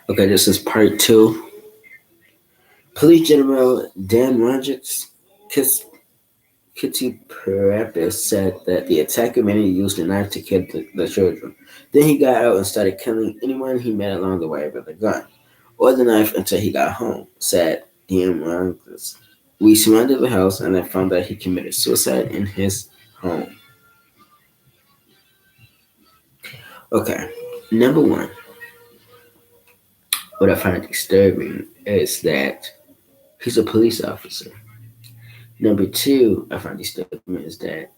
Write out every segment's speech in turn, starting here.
Okay, this is part two. Police General Dan Rogers Kitty Parappa said that the attacker mainly used a knife to kill the children. Then he got out and started killing anyone he met along the way with a gun or the knife until he got home, said Dan Rogers. We surrounded the house and I found that he committed suicide in his home. Okay, number one, what I find disturbing is that he's a police officer. Number two, I find disturbing is that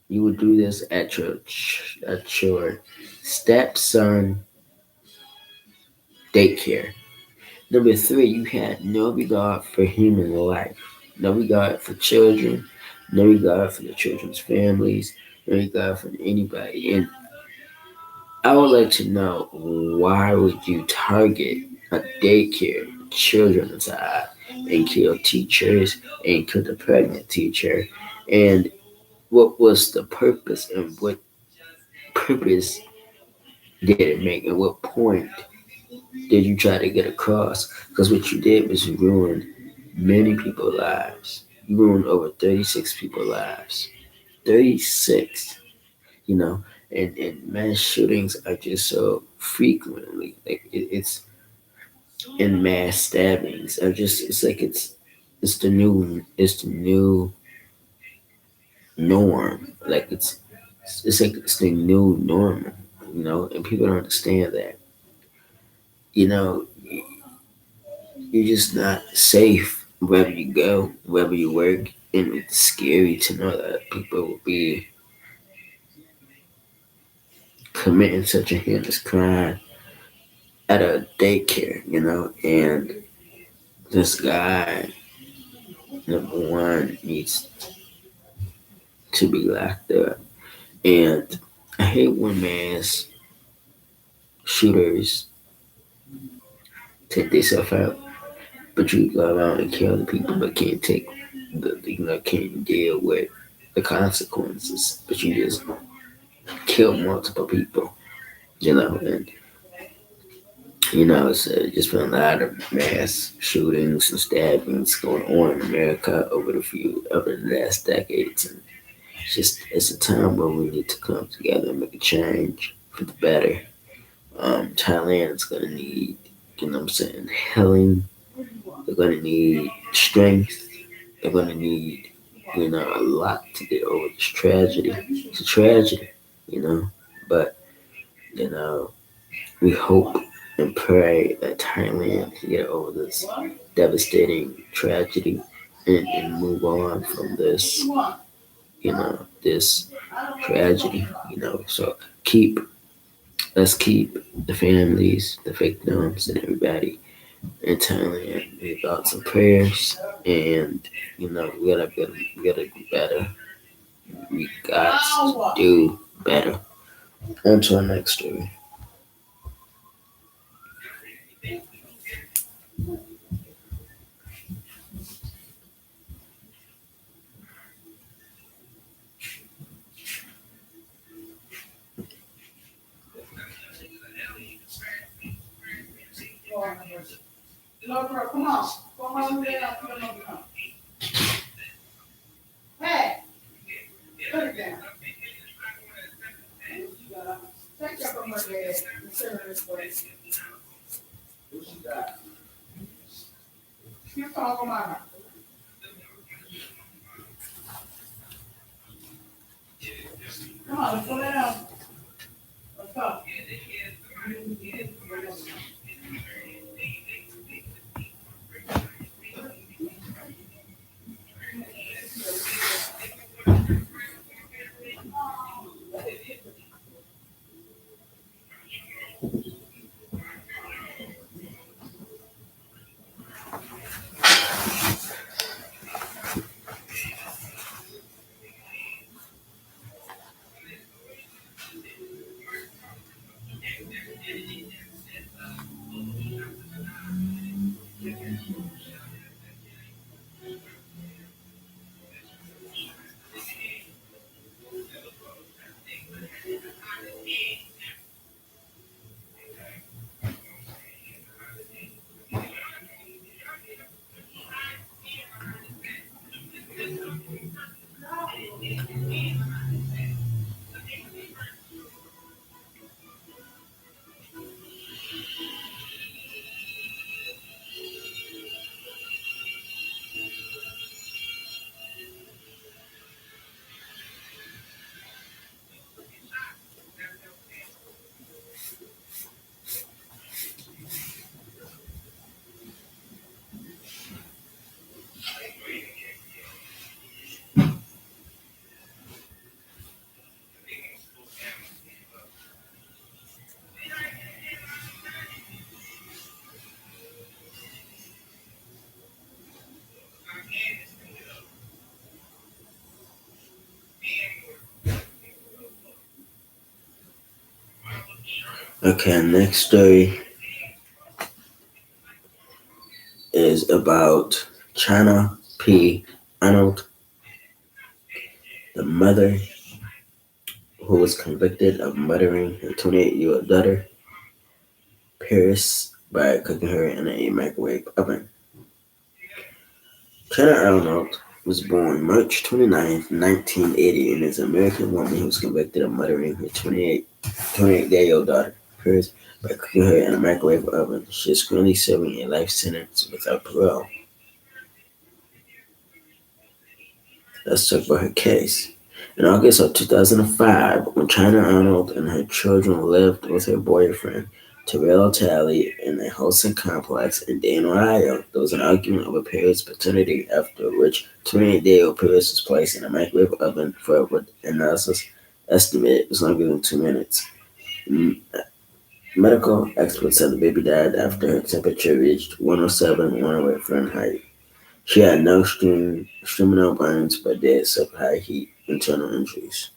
you would do this at your stepson daycare. Number three, you had no regard for human life, no regard for children, no regard for the children's families, no regard for anybody. And I would like to know, why would you target a daycare, children inside, and kill teachers and kill the pregnant teacher? And what was the purpose, and what purpose did it make, and what point did you try to get across? Because what you did was you ruined many people's lives. You ruined over 36 people's lives. 36, you know, and mass shootings are just so frequently. Like it's in mass stabbings. Are just it's like it's the new norm. Like it's like it's the new normal, and people don't understand that. You know, you're just not safe wherever you go, wherever you work, and it's scary to know that people will be committing such a heinous crime at a daycare, and this guy, number one, needs to be locked up. And I hate when mass shooters take themselves out, but you go around and kill the people, but can't take can't deal with the consequences, but you just kill multiple people, and it's just been a lot of mass shootings and stabbings going on in America over the last decades, and it's a time where we need to come together and make a change for the better. Thailand is gonna need, healing. They're gonna need strength. They're gonna need, a lot to get over this tragedy. It's a tragedy, but you know we hope and pray that Thailand can get over this devastating tragedy and move on from this tragedy. So let's keep the families, the victims, and everybody in Thailand. We got some prayers, and we gotta do better. We got to do better. On to our next story. Okay, next story is about China P. Arnold, the mother who was convicted of murdering her 28-year-old daughter, Paris, by cooking her in a microwave oven. China Arnold was born March 29th, 1980, and is an American woman who was convicted of murdering her 28-year-old daughter, Paris, by cooking her in a microwave oven. She is currently serving a life sentence without parole. Let's talk about her case. In August of 2005, when China Arnold and her children lived with her boyfriend, Terrell Talley, in a housing complex in Dayton, Ohio, there was an argument over Paris' paternity, after which 28-year-old Paris was placed in a microwave oven for what analysis estimated was longer than 2 minutes. Medical experts said the baby died after her temperature reached 107, 108 Fahrenheit. She had no external burns but did suffer high heat internal injuries.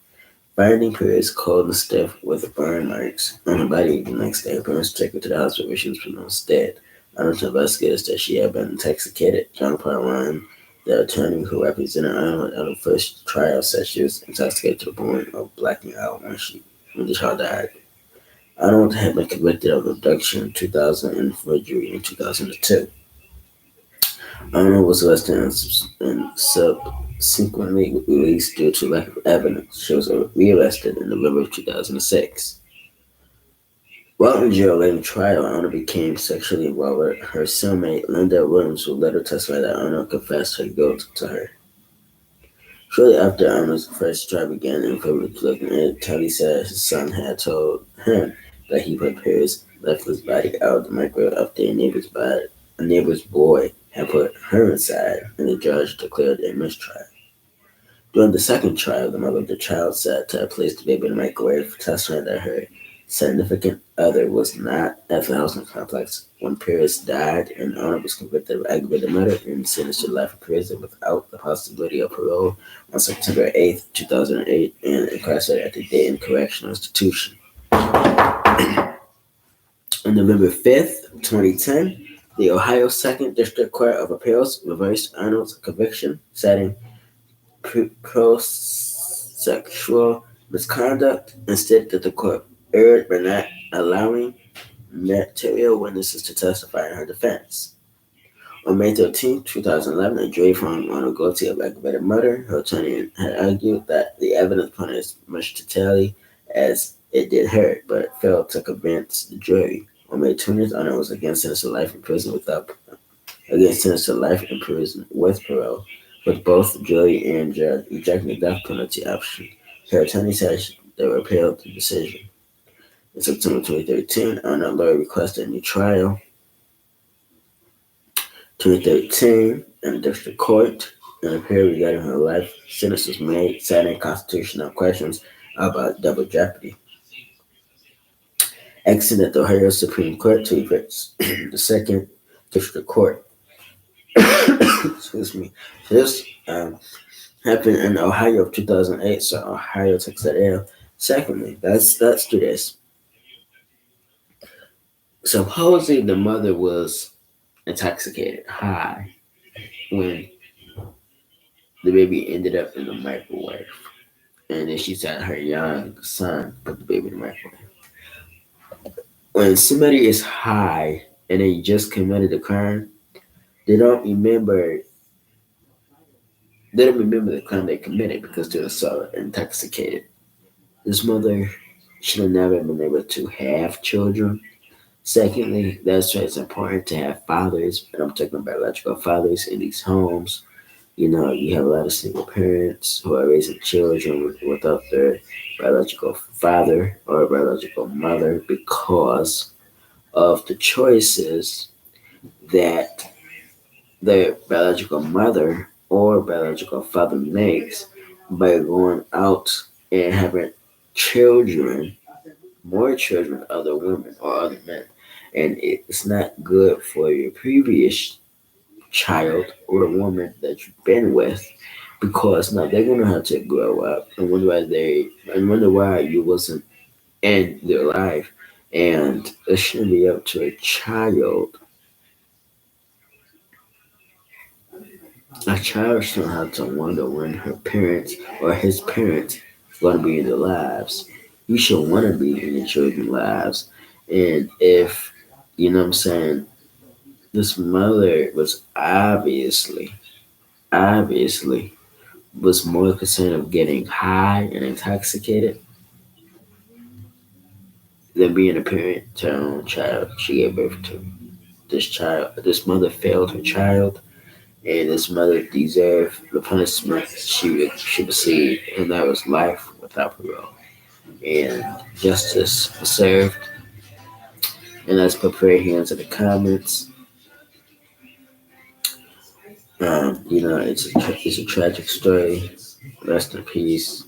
Finding Paris cold and stiff with burn marks on her body the next day, parents took her to the hospital where she was pronounced dead. Arnold investigators that she had been intoxicated. John Paul Ryan, the attorney who represented Arnold at the first trial, said she was intoxicated to the point of blacking out when the child died. Arnold had been convicted of abduction in 2000 and forgery in 2002. Arnold was arrested and subsequently released due to lack of evidence. She was rearrested in November of 2006. While in jail awaiting trial, Arnold became sexually involved with her cellmate, Linda Williams, who later testified that Arnold confessed her guilt to her. Shortly after Arnold's first trial began in public looking at, Tully said his son had told him that he put Paris' lifeless body out of the microwave after a neighbor's boy had put her inside, and the judge declared a mistrial. During the second trial, the mother of the child said to have placed the baby in the microwave, testifying that her significant other was not at the housing complex when Paris died, and Arnold was convicted of aggravated murder and sentenced to life in prison without the possibility of parole on September 8th, 2008, and incarcerated at the Dayton Correctional Institution. On November 5th, 2010, the Ohio Second District Court of Appeals reversed Arnold's conviction, citing pro-sexual misconduct, and stated that the court erred by not allowing material witnesses to testify in her defense. On May 13, 2011, a jury found Arnold guilty of aggravated murder. Her attorney had argued that the evidence pointed as much to Talley as it did her, but failed to convince the jury. On May 20th, Arnold was again sentenced to life in prison with parole, with both jury and judge rejecting the death penalty option. Her attorney said they appealed the decision. In September 2013, Arnold's lawyer requested a new trial. 2013, in the district court, an appeal regarding her life sentence was made, citing constitutional questions about double jeopardy. Exiting the Ohio Supreme Court to the second district court. Excuse me. This happened in Ohio of 2008, so Ohio takes that L. Secondly, let's do this. Supposedly the mother was intoxicated, high, when the baby ended up in the microwave. And then she said her young son put the baby in the microwave. When somebody is high and they just committed a crime, they don't remember the crime they committed because they were so intoxicated. This mother should have never been able to have children. Secondly, that's why it's important to have fathers, and I'm talking about biological fathers in these homes. You have a lot of single parents who are raising children without their biological father or biological mother because of the choices that their biological mother or biological father makes by going out and having children, more children with other women or other men. And it's not good for your previous child or the woman that you've been with because now they're gonna have to grow up and wonder why you wasn't in their life And it shouldn't be up to a child shouldn't have to wonder when her parents or his parents are going to be in their lives. You should want to be in your children's lives. And if, you know what I'm saying, this mother was obviously, was more concerned of getting high and intoxicated than being a parent to her own child she gave birth to. This mother failed her child, and this mother deserved the punishment she received, and that was life without parole. And justice was served. And let's prepare here into the comments. It's a tragic story. Rest in peace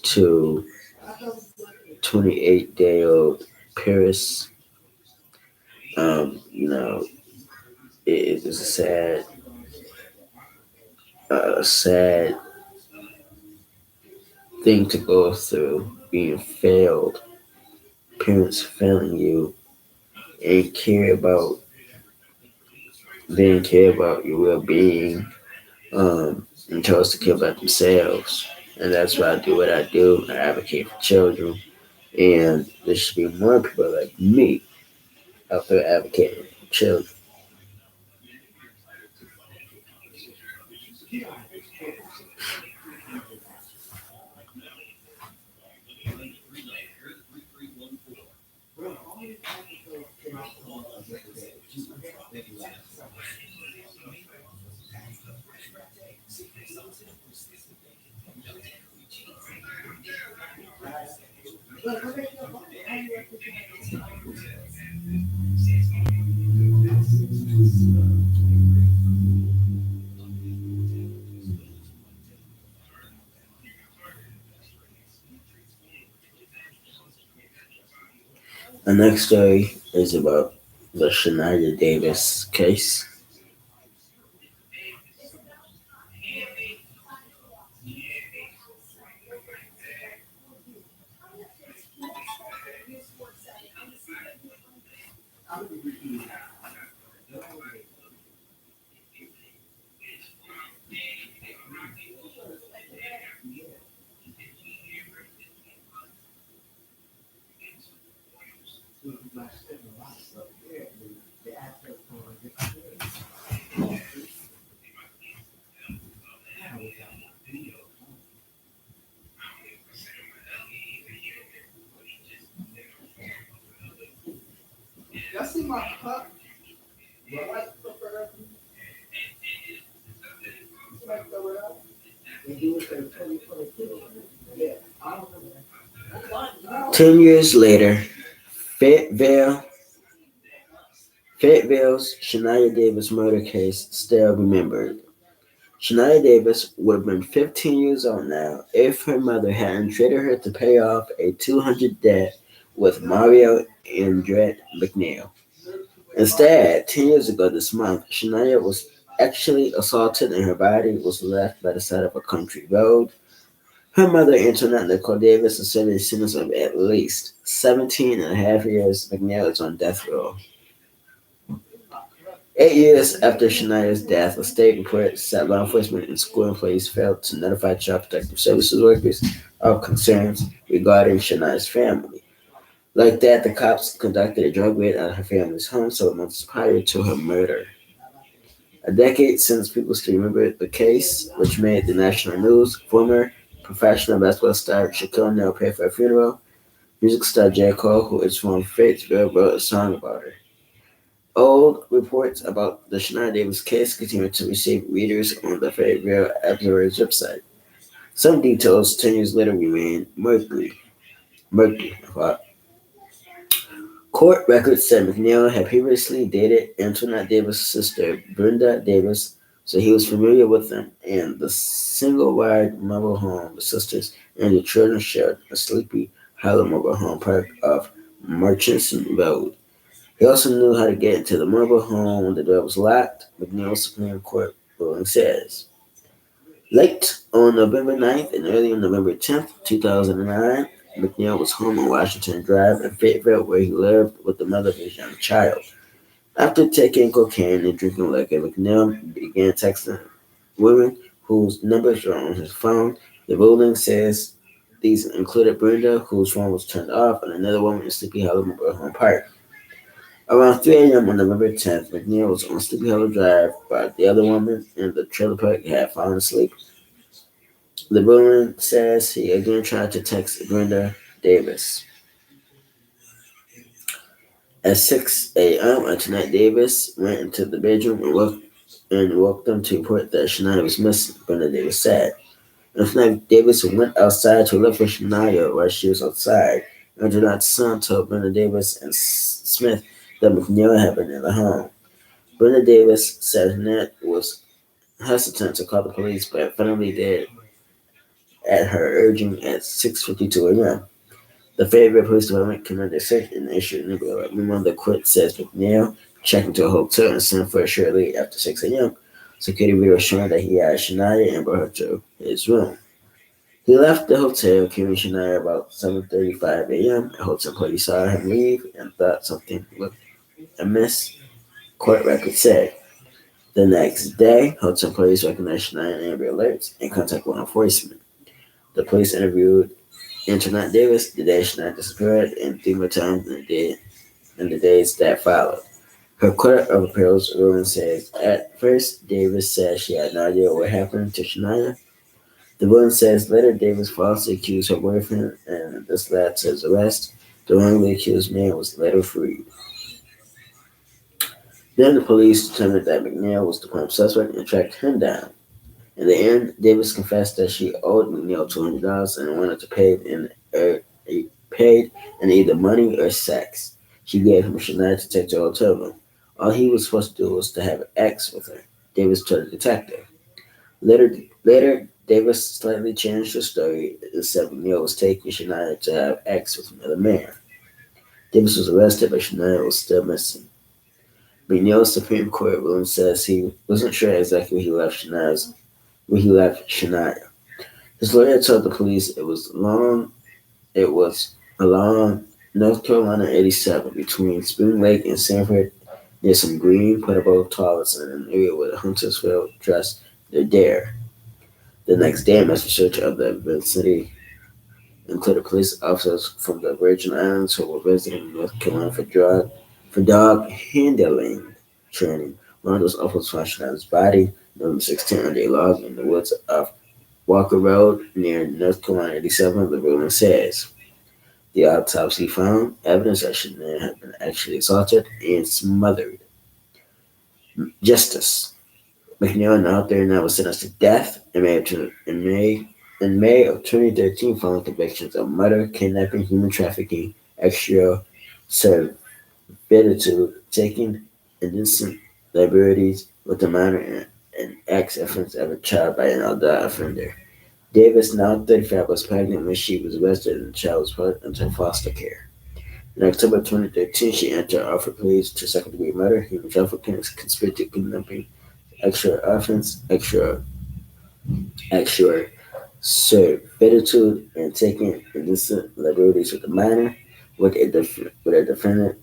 to 28-day-old Paris. You know, it is a sad thing to go through, being failed, parents failing you, and care about your well-being, and chose to care about themselves. And that's why I do what I do. I advocate for children, and there should be more people like me out there advocating for children. The next story is about the Shania Davis case. Ten years later, Fayetteville, Fayetteville's Shania Davis murder case still remembered. Shania Davis would have been 15 years old now if her mother hadn't treated her to pay off a 200 debt with Mario Andret McNeil. Instead, 10 years ago this month, Shania was actually assaulted and her body was left by the side of a country road. Her mother, Antoinette Nicole Davis, is serving a sentence of at least 17 and a half years. McNeil is on death row. 8 years after Shania's death, a state report said law enforcement and school employees failed to notify Child Protective Services workers of concerns regarding Shania's family. Like that, the cops conducted a drug raid at her family's home several months prior to her murder. A decade since people still remember the case, which made the national news, former professional basketball star Shaquille O'Neal paid for her funeral. Music star J. Cole, who is from Fayetteville, wrote a song about her. Old reports about the Shania Davis case continue to receive readers on the Fayetteville Observer's website. Some details 10 years later remain murky. Court records said McNeil had previously dated Antoinette Davis' sister, Brenda Davis, so he was familiar with them and the single-wide mobile home the sisters and the children shared, a Sleepy Hollow mobile home park of Murchison Road. He also knew how to get into the mobile home when the door was locked, McNeil's Supreme Court ruling says. Late on November 9th and early on November 10th, 2009, McNeil was home on Washington Drive in Fayetteville, where he lived with the mother of his young child. After taking cocaine and drinking liquor, McNeil began texting women whose numbers were on his phone. The ruling says these included Brenda, whose phone was turned off, and another woman in Sleepy Hollow Mobile Home Park. Around 3 a.m. on November 10th, McNeil was on Sleepy Hollow Drive, but the other woman in the trailer park had fallen asleep. The ruling says he again tried to text Brenda Davis. At 6 a.m. Antoinette Davis went into the bedroom and woke them to report that Shania was missing. Brenda Davis said. Antoinette Davis went outside to look for Shania while she was outside. Antoinette's son told Brenda Davis and Smith that McNeil had been in the home. Brenda Davis said Annette was hesitant to call the police, but finally did at her urging at 6:52 a.m. The Fayetteville Police Department commended a search and issued a new memo. The court says McNeil checked into a hotel in Sanford shortly after 6 a.m. Security video showing that he had Shania and brought her to his room. He left the hotel carrying Shania about 7:35 a.m. A hotel employee saw him leave and thought something looked amiss, court records say. The next day, hotel employees recognized Shania and Amber Alerts and contacted law enforcement. The police interviewed Antoinette Davis the day Shania disappeared and 3 more times in the days that followed. Her Court of Appeals ruling says at first Davis said she had no idea what happened to Shania. The ruling says later Davis falsely accused her boyfriend and this led to his arrest. The wrongly accused man was later freed. Then the police determined that McNeil was the prime suspect and tracked him down. In the end, Davis confessed that she owed McNeil $200 and wanted to pay paid in either money or sex. She gave him Shania to take to a hotel room. All he was supposed to do was to have X with her. Davis told the detective. Later, Davis slightly changed the story and said McNeil was taking Shania to have X with another man. Davis was arrested, but Shania was still missing. McNeil's Supreme Court ruling says he wasn't sure exactly where he left Shania. His lawyer told the police it was along North Carolina 87 between Spoon Lake and Sanford near some green portable toilets in an area where the Huntersville dressed their dare. The next day, a mass search of the vicinity included police officers from the Virgin Islands who were visiting North Carolina for dog handling training. One of those officers found Shania's body, November 16, under a log in the woods of Walker Road near North Carolina 87, the ruling says. The autopsy found evidence that Shania had been actually assaulted and smothered. Justice. McNeil, now 39, was sentenced to death in May of 2013 following convictions of murder, kidnapping, human trafficking, extra servitude, taking indecent liberties with a minor, and acts offense of a child by an adult offender. Davis, now 35, was pregnant when she was arrested and the child was put into foster care. In October 2013, she entered offer pleas to second-degree murder, human trafficking, conspiracy kidnapping, extra offense, extra servitude, and taking indecent liberties with a minor. With a defendant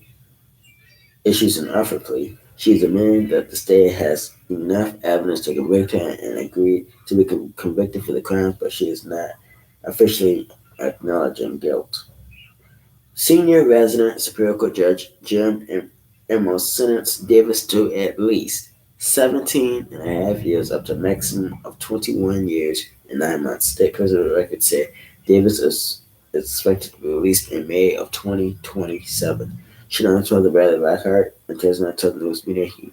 issues an offer plea, she is admitting that the state has enough evidence to convict her and agreed to be convicted for the crimes, but she is not officially acknowledging guilt. Senior resident Superior Court Judge Jim Emmons sentenced Davis to at least 17 and a half years up to a maximum of 21 years and 9 months. State prison records say Davis is expected to be released in May of 2027. Shania told the Bradley Lockhart and President told the news media he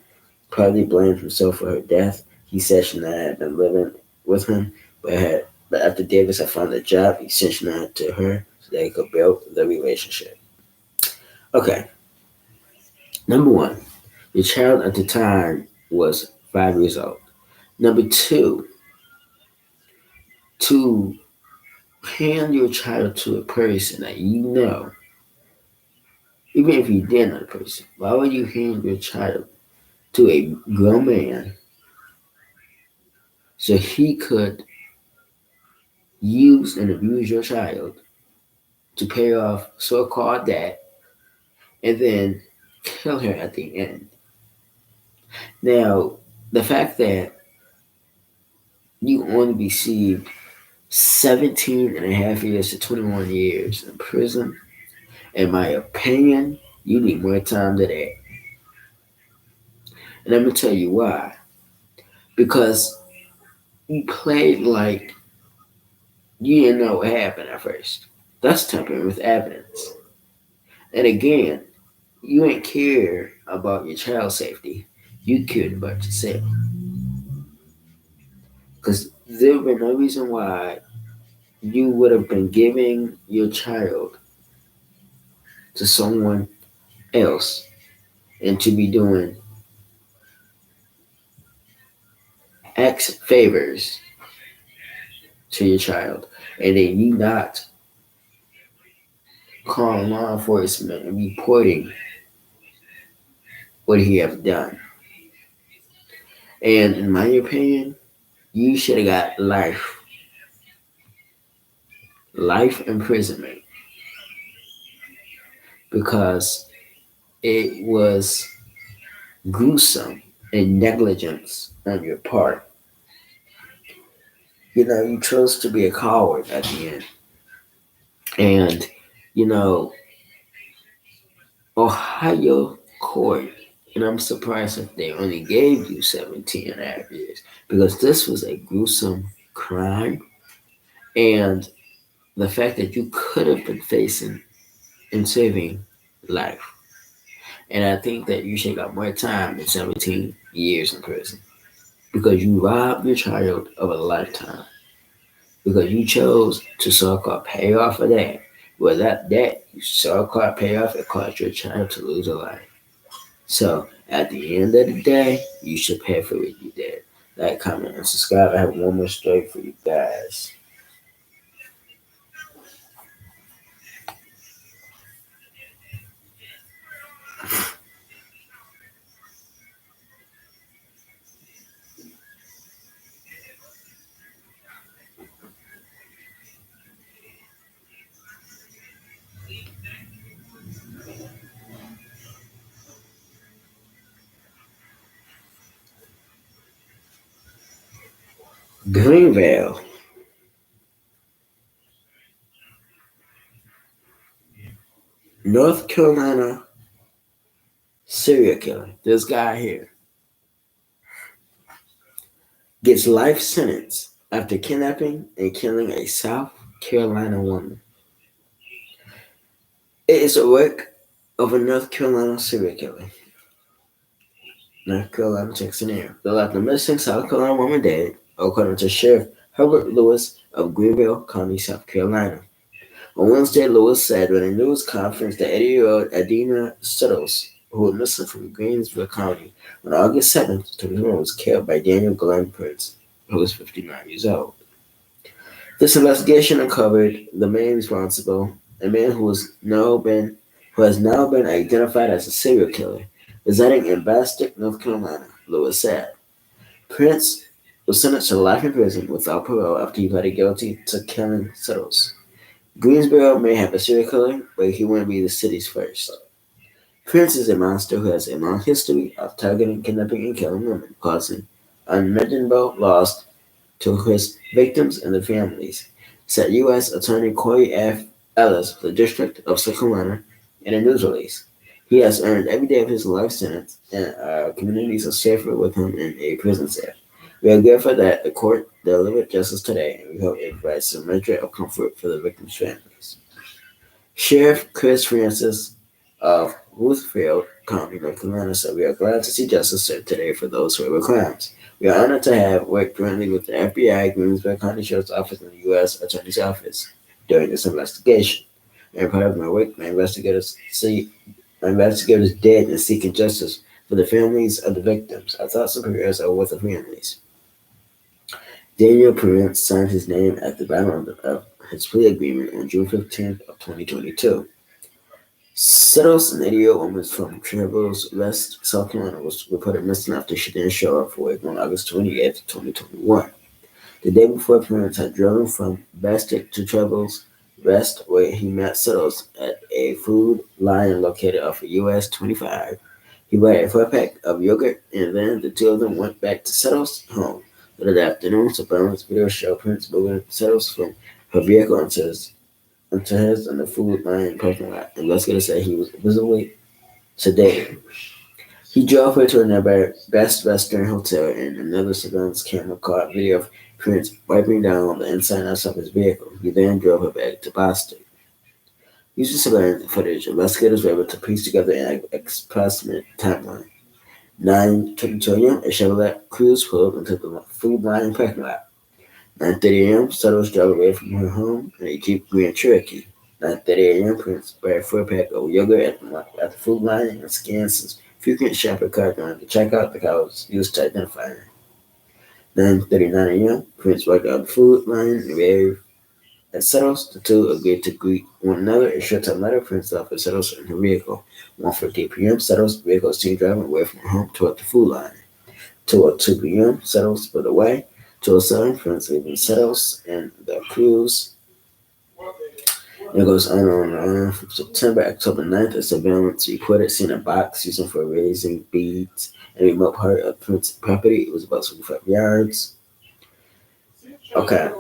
probably blamed himself for her death. He said Shania had been living with him, but after Davis had found a job, he sent Shania to her so they could build the relationship. Okay, number one, your child at the time was 5 years old. Number two, to hand your child to a person that you know, even if you didn't know the person, why would you hand your child to a grown man so he could use and abuse your child to pay off so-called debt and then kill her at the end. Now, the fact that you only received 17 and a half years to 21 years in prison, in my opinion, you need more time than that. And I'm going to tell you why. Because you played like you didn't know what happened at first. That's tampering with evidence. And again, you ain't care about your child's safety. You cared about yourself. Because there would be no reason why you would have been giving your child to someone else and to be doing X favors to your child. And then you not calling law enforcement and reporting what he have done. And in my opinion, you should have got life imprisonment because it was gruesome and negligence on your part. You chose to be a coward at the end. And, you know, Ohio court, and I'm surprised that they only gave you 17 and a half years because this was a gruesome crime. And the fact that you could have been facing and saving life. And I think that you should have got more time than 17 years in prison because you robbed your child of a lifetime because you chose to so-called pay off of that. Well, that debt you so-called pay off, it caused your child to lose a life. So at the end of the day, you should pay for what you did. Like, comment, and subscribe. I have one more story for you guys. Greenville, North Carolina serial killer. This guy here gets life sentence after kidnapping and killing a South Carolina woman. It is a work of a North Carolina serial killer. North Carolina Texanair. They left the missing South Carolina woman dead, according to Sheriff Herbert Lewis of Greenville County, South Carolina. On Wednesday, Lewis said during a news conference that 80-year-old Adina Settles, who was missing from Greensville County on August 7th, 2021, was killed by Daniel Glenn Prince, who was 59 years old. This investigation uncovered the man responsible, a man who has now been identified as a serial killer, residing in Bastrop, North Carolina, Lewis said. Prince was sentenced to life in prison without parole after he pleaded guilty to killing Settles. Greensboro may have a serial killer, but he wouldn't be the city's first. Prince is a monster who has a long history of targeting, kidnapping, and killing women, causing unimaginable loss to his victims and their families, said U.S. Attorney Corey F. Ellis of the District of South Carolina in a news release. He has earned every day of his life sentence, and our communities are safer with him in a prison cell. We are grateful that the court delivered justice today, and we hope it provides some measure of comfort for the victims' families. Sheriff Chris Francis of Ruthfield County, North Carolina, said, "We are glad to see justice served today for those horrible crimes. We are honored to have worked jointly with the FBI, Greensboro County Sheriff's Office, and the U.S. Attorney's Office during this investigation. And part of my work, my investigators did in seeking justice for the families of the victims. Our thoughts and prayers are with the families." Daniel Prince signed his name at the bottom of his plea agreement on June 15th of 2022. Settles, an 80-year-old woman from Travelers West, South Carolina, was reported missing after she didn't show up for work on August 28th, 2021. The day before, Prince had driven from Bastrop to Travelers West, where he met Settles at a food line located off of US 25. He bought a 4-pack of yogurt, and then the two of them went back to Settles' home. Later that afternoon, surveillance video showed Prince moving Settles from her vehicle into his in the food line parking lot. Investigators say he was visibly sedated. He drove her to a nearby Best Western hotel, and another surveillance camera caught video of Prince wiping down the inside and outside of his vehicle. He then drove her back to Boston. Using surveillance footage, investigators were able to piece together an approximate timeline. 9:22 a.m., a Chevrolet Cruze pulled into the food line parking lot. 9:30 a.m., Settles drove away from her home in a Jeep Grand Cherokee. 9:30 a.m., Prince bought a 4-pack of yogurt at the food line and scanned some frequent shopper card during the checkout. The car was used to identify her. 9:39 a.m., Prince walked out the food line and waved at Settles. The two agreed to greet one another. A short time later, Prince left with Settles in her vehicle. 1:50 p.m., Settles' vehicle was seen driving away from her home toward the food line. 2:02 p.m., Settles put away. 2:07, Prince leaving Settles and the Cruze. It goes on and on. From September, October 9th, a surveillance reported seeing a box used for raising beads in a remote part of Prince's property. It was about 25 yards. Okay,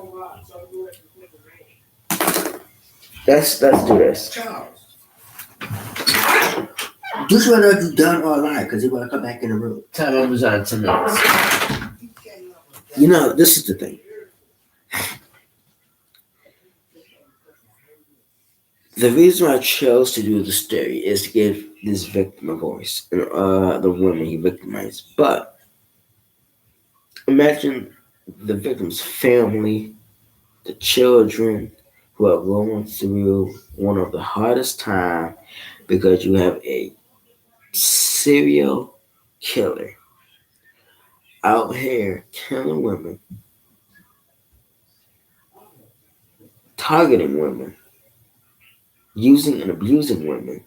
let's do this. Charles, just whether you done or live, because he want to come back in the room. Time was on 10 minutes. You know, this is the thing. The reason I chose to do the story is to give this victim a voice and the woman he victimized. But imagine the victim's family, the children who are going through one of the hardest times because you have a serial killer out here killing women, targeting women, using and abusing women.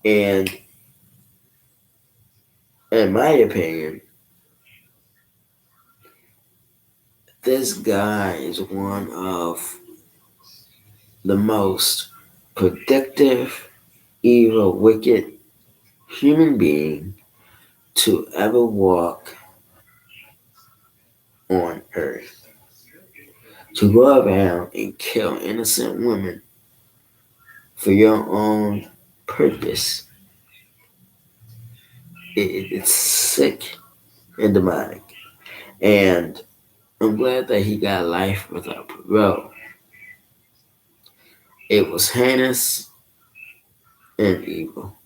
And in my opinion, this guy is one of the most predictive, evil, wicked human being to ever walk on earth. To go around and kill innocent women for your own purpose. It's sick and demonic. And I'm glad that he got life without parole. It was heinous and evil.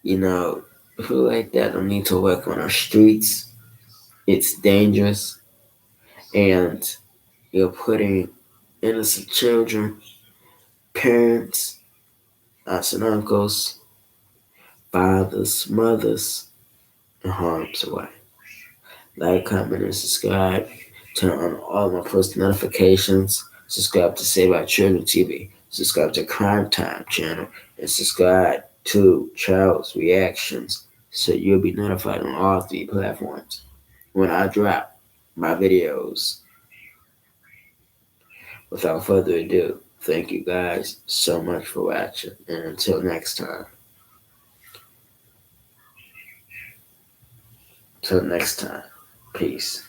You know, people like that don't need to work on our streets. It's dangerous. And you're putting innocent children, parents, aunts and uncles, fathers, mothers, in harm's way. Like, comment, and subscribe. Turn on all my post notifications. Subscribe to Save Our Children TV. Subscribe to Crime Time channel. And subscribe to Charles Reactions so you'll be notified on all 3 platforms when I drop my videos. Without further ado, thank you guys so much for watching. And until next time. Till next time. Peace.